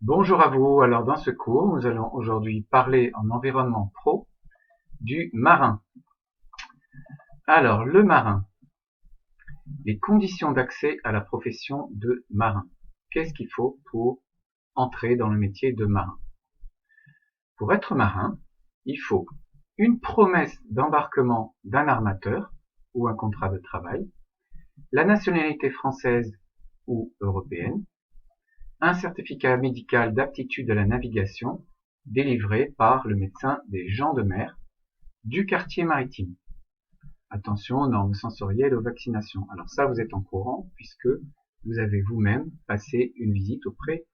Bonjour à vous. Alors dans ce cours, nous allons aujourd'hui parler en environnement pro du marin. Alors le marin, les conditions d'accès à la profession de marin. Qu'est-ce qu'il faut pour entrer dans le métier de marin? Pour être marin, il faut une promesse d'embarquement d'un armateur ou un contrat de travail, la nationalité française ou européenne, un certificat médical d'aptitude à la navigation délivré par le médecin des gens de mer du quartier maritime. Attention aux normes sensorielles, aux vaccinations. Alors ça, vous êtes en courant puisque vous avez vous-même passé une visite auprès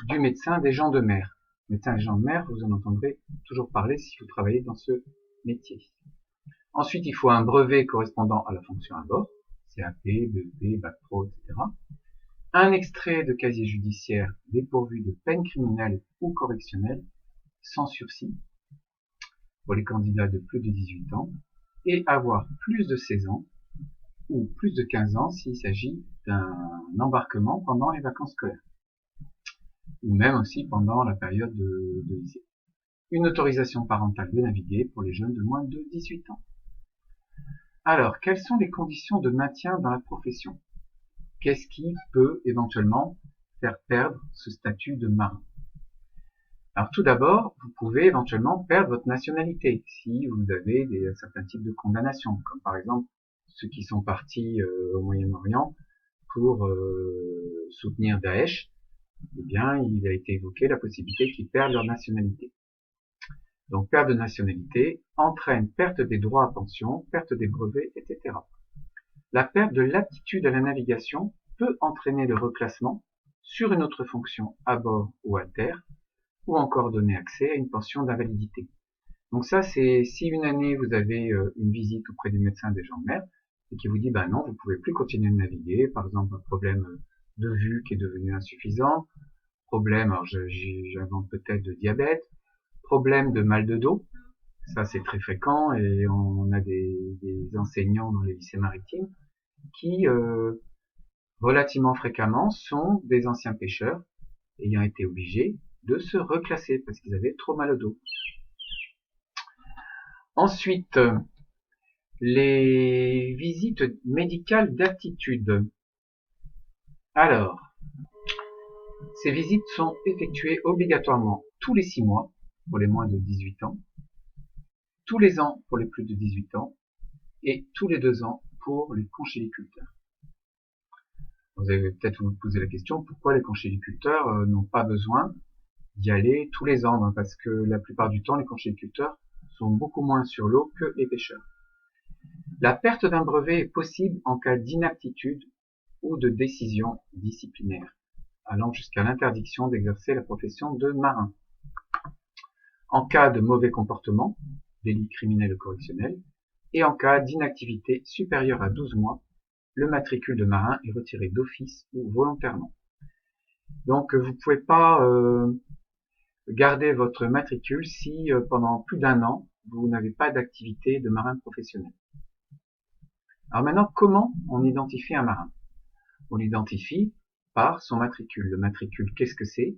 du médecin des gens de mer. Médecin des gens de mer, vous en entendrez toujours parler si vous travaillez dans ce métier. Ensuite, il faut un brevet correspondant à la fonction à bord, CAP, BEP, Bac Pro, etc. Un extrait de casier judiciaire dépourvu de peine criminelle ou correctionnelle, sans sursis, pour les candidats de plus de 18 ans, et avoir plus de 16 ans, ou plus de 15 ans s'il s'agit d'un embarquement pendant les vacances scolaires, ou même aussi pendant la période de lycée. Une autorisation parentale de naviguer pour les jeunes de moins de 18 ans. Alors, quelles sont les conditions de maintien dans la profession? Qu'est-ce qui peut éventuellement faire perdre ce statut de marin? Alors tout d'abord, vous pouvez éventuellement perdre votre nationalité si vous avez certains types de condamnations, comme par exemple ceux qui sont partis au Moyen-Orient pour soutenir Daesh. Eh bien, il a été évoqué la possibilité qu'ils perdent leur nationalité. Donc perte de nationalité entraîne perte des droits à pension, perte des brevets, etc. La perte de l'aptitude à la navigation peut entraîner le reclassement sur une autre fonction à bord ou à terre, ou encore donner accès à une pension d'invalidité. Donc ça, c'est si une année vous avez une visite auprès du médecin des gens de mer et qui vous dit bah non, vous pouvez plus continuer de naviguer, par exemple un problème de vue qui est devenu insuffisant, problème, alors j'invente peut-être de diabète, problème de mal de dos, ça c'est très fréquent et on a des enseignants dans les lycées maritimes qui relativement fréquemment sont des anciens pêcheurs ayant été obligés de se reclasser parce qu'ils avaient trop mal au dos. Ensuite, les visites médicales d'aptitude. Alors, ces visites sont effectuées obligatoirement tous les 6 mois pour les moins de 18 ans, tous les ans pour les plus de 18 ans et tous les 2 ans pour les conchyliculteurs. Vous allez peut-être vous poser la question, pourquoi les conchyliculteurs n'ont pas besoin d'y aller tous les ans, parce que la plupart du temps, les conchyliculteurs sont beaucoup moins sur l'eau que les pêcheurs. La perte d'un brevet est possible en cas d'inaptitude ou de décision disciplinaire, allant jusqu'à l'interdiction d'exercer la profession de marin. En cas de mauvais comportement, délit criminel ou correctionnel, et en cas d'inactivité supérieure à 12 mois, le matricule de marin est retiré d'office ou volontairement. Donc vous ne pouvez pas garder votre matricule si pendant plus d'1 an, vous n'avez pas d'activité de marin professionnel. Alors maintenant, comment on identifie un marin? On l'identifie par son matricule. Le matricule, qu'est-ce que c'est?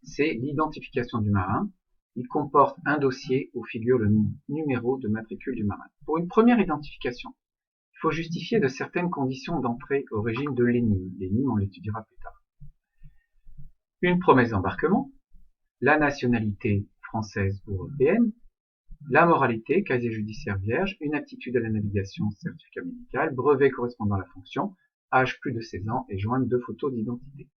C'est l'identification du marin. Il comporte un dossier où figure le numéro de matricule du marin. Pour une première identification, il faut justifier de certaines conditions d'entrée au régime de l'ENIM. L'ENIM, on l'étudiera plus tard. Une promesse d'embarquement, la nationalité française ou européenne, la moralité, casier judiciaire vierge, une aptitude à la navigation, certificat médical, brevet correspondant à la fonction, âge plus de 16 ans et joindre 2 photos d'identité.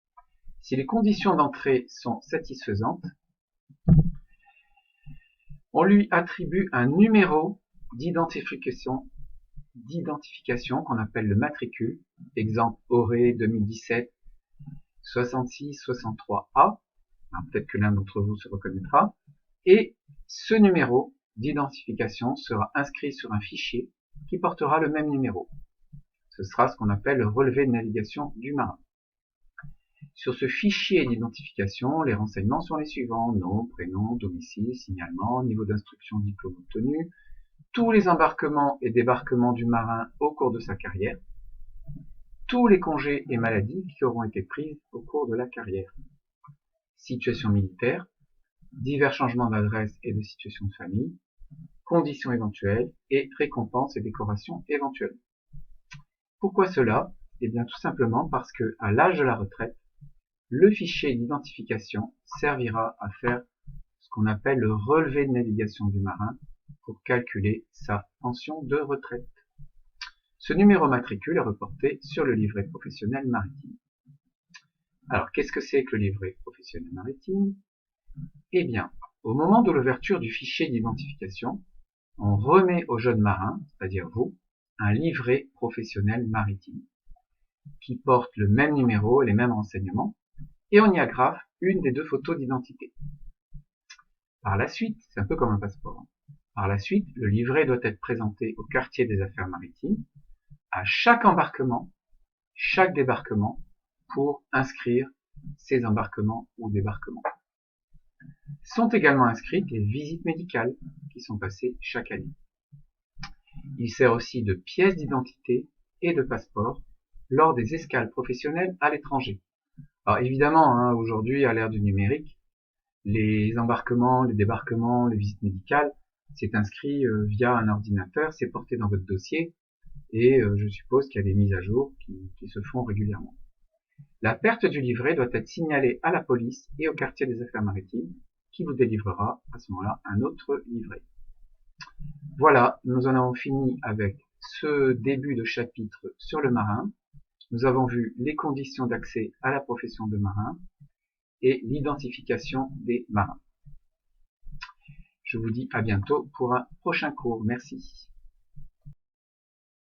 Si les conditions d'entrée sont satisfaisantes, on lui attribue un numéro d'identification qu'on appelle le matricule, exemple ORE 2017 6663A, peut-être que l'un d'entre vous se reconnaîtra, et ce numéro d'identification sera inscrit sur un fichier qui portera le même numéro. Ce sera ce qu'on appelle le relevé de navigation du marin. Sur ce fichier d'identification, les renseignements sont les suivants: nom, prénom, domicile, signalement, niveau d'instruction, diplôme obtenu, tous les embarquements et débarquements du marin au cours de sa carrière, tous les congés et maladies qui auront été pris au cours de la carrière. situation militaire, divers changements d'adresse et de situation de famille, conditions éventuelles et récompenses et décorations éventuelles. Pourquoi cela? Eh bien tout simplement parce que à l'âge de la retraite, le fichier d'identification servira à faire ce qu'on appelle le relevé de navigation du marin pour calculer sa pension de retraite. Ce numéro matricule est reporté sur le livret professionnel maritime. Alors, qu'est-ce que c'est que le livret professionnel maritime? Eh bien, au moment de l'ouverture du fichier d'identification, on remet au jeune marin, c'est-à-dire vous, un livret professionnel maritime qui porte le même numéro et les mêmes renseignements, et on y agrafe une des deux photos d'identité. Par la suite, c'est un peu comme un passeport. Par la suite, le livret doit être présenté au quartier des affaires maritimes à chaque embarquement, chaque débarquement, pour inscrire ces embarquements ou débarquements. Sont également inscrites les visites médicales qui sont passées chaque année. Il sert aussi de pièce d'identité et de passeport lors des escales professionnelles à l'étranger. Alors évidemment, aujourd'hui, à l'ère du numérique, les embarquements, les débarquements, les visites médicales, c'est inscrit via un ordinateur, c'est porté dans votre dossier, et je suppose qu'il y a des mises à jour qui se font régulièrement. La perte du livret doit être signalée à la police et au quartier des affaires maritimes, qui vous délivrera à ce moment-là un autre livret. Voilà, nous en avons fini avec ce début de chapitre sur le marin. Nous avons vu les conditions d'accès à la profession de marin et l'identification des marins. Je vous dis à bientôt pour un prochain cours. Merci.